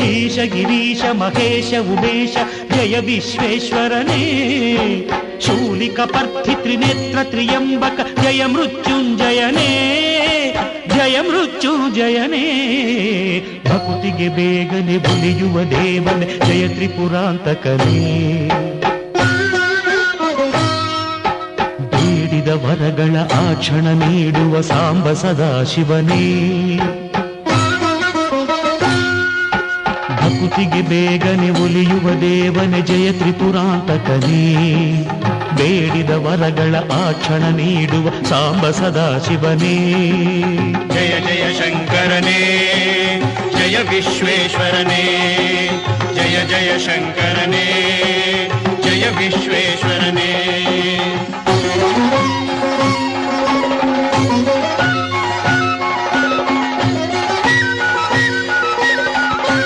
ಈಶ ಗಿರೀಶ ಮಹೇಶ ಉಮೇಶ ಜಯ ವಿಶ್ವೇಶ್ವರನೇ ಶೂಲಿಕ ಪರ್ಥಿ ತ್ರಿನೇತ್ರ ತ್ರಿಯಂಬಕ ಜಯ ಮೃತ್ಯುಂಜಯನೇ ಜಯ ಮೃತ್ಯುಂಜಯನೇ ಭಕುತಿಗೆ ಬೇಗನೆ ಬುಲಿಯುವ ದೇವನೇ ಜಯ ತ್ರಿಪುರಾಂತಕನೇ ಬೇಡಿದ ವರಗಳ ಆ ಕ್ಷಣ ನೀಡುವ ಸಾಂಬ ಸದಾಶಿವನೇ ಭಕುತಿಗೆ ಬೇಗನೆ ಒಲಿಯುವ ದೇವನೇ ಜಯ ತ್ರಿಪುರಾಂತಕನೇ ಬೇಡಿದ ವರಗಳ ಆ ಕ್ಷಣ ನೀಡುವ ಸಾಂಬ ಸದಾಶಿವನೇ ಜಯ ಜಯ ಶಂಕರನೇ ಜಯ ವಿಶ್ವೇಶ್ವರನೇ ಜಯ ಜಯ ಶಂಕರನೇ ಜಯ ವಿಶ್ವೇಶ್ವರನೇ